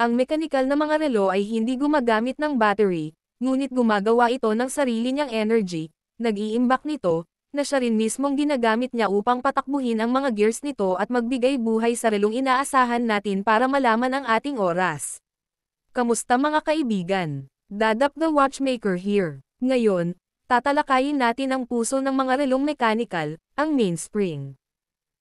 Ang mekanikal na mga relo ay hindi gumagamit ng battery, ngunit gumagawa ito ng sarili niyang energy, nag-iimbak nito, na siya rin mismong ginagamit niya upang patakbuhin ang mga gears nito at magbigay buhay sa relong inaasahan natin para malaman ang ating oras. Kamusta mga kaibigan? Dadap the Watchmaker here. Ngayon, tatalakayin natin ang puso ng mga relong mechanical, ang mainspring.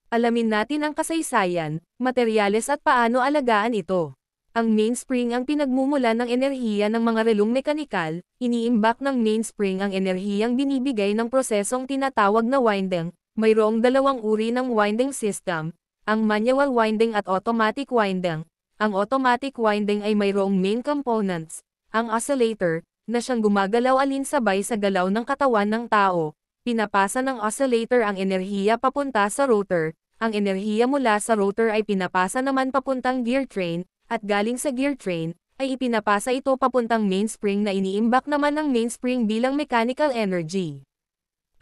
Alamin natin ang kasaysayan, materyales at paano alagaan ito. Ang mainspring ang pinagmumulan ng enerhiya ng mga relong mekanikal, iniimbak ng mainspring ang enerhiyang binibigay ng prosesong tinatawag na winding. Mayroong dalawang uri ng winding system, ang manual winding at automatic winding. Ang automatic winding ay mayroong main components, ang oscillator, na siyang gumagalaw alinsabay sa galaw ng katawan ng tao. Pinapasa ng oscillator ang enerhiya papunta sa rotor, ang enerhiya mula sa rotor ay pinapasa naman papuntang gear train, at galing sa gear train, ay ipinapasa ito papuntang mainspring na iniimbak naman ng mainspring bilang mechanical energy.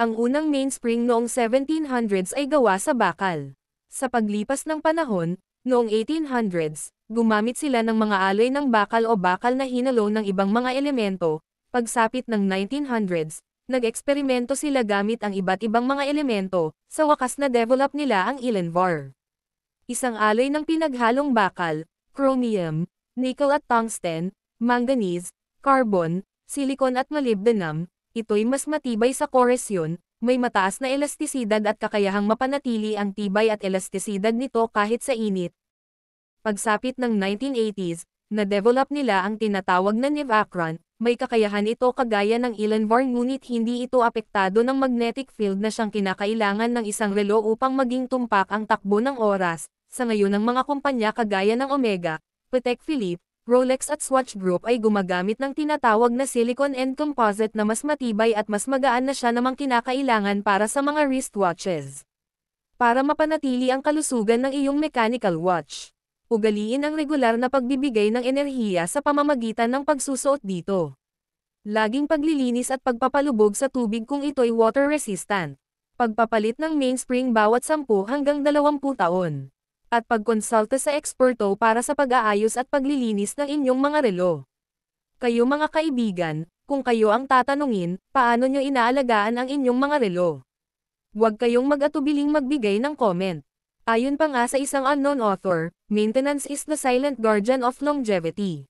Ang unang mainspring noong 1700s ay gawa sa bakal. Sa paglipas ng panahon, noong 1800s, gumamit sila ng mga alloy ng bakal o bakal na hinalo ng ibang mga elemento. Pagsapit ng 1900s, nag-eksperimento sila gamit ang iba't ibang mga elemento, sa wakas na develop nila ang Elenvar. Isang alloy ng pinaghalong bakal, chromium, nickel at tungsten, manganese, carbon, silicon at molybdenum, ito'y mas matibay sa korosyon, may mataas na elastisidad at kakayahang mapanatili ang tibay at elastisidad nito kahit sa init. Pagsapit ng 1980s, na-develop nila ang tinatawag na Nivacron, may kakayahan ito kagaya ng Elenvar ngunit hindi ito apektado ng magnetic field na siyang kinakailangan ng isang relo upang maging tumpak ang takbo ng oras. Sa ngayon ang mga kumpanya kagaya ng Omega, Patek Philippe, Rolex at Swatch Group ay gumagamit ng tinatawag na silicon and composite na mas matibay at mas magaan na siya namang kinakailangan para sa mga wristwatches. Para mapanatili ang kalusugan ng iyong mechanical watch, ugaliin ang regular na pagbibigay ng enerhiya sa pamamagitan ng pagsusuot dito. Laging paglilinis at pagpapalubog sa tubig kung ito'y water resistant. Pagpapalit ng mainspring bawat 10 hanggang 20 taon. At pagkonsulta sa eksperto para sa pag-aayos at paglilinis ng inyong mga relo. Kayo mga kaibigan, kung kayo ang tatanungin, paano nyo inaalagaan ang inyong mga relo? Huwag kayong mag-atubiling magbigay ng comment. Ayon pa nga sa isang unknown author, maintenance is the silent guardian of longevity.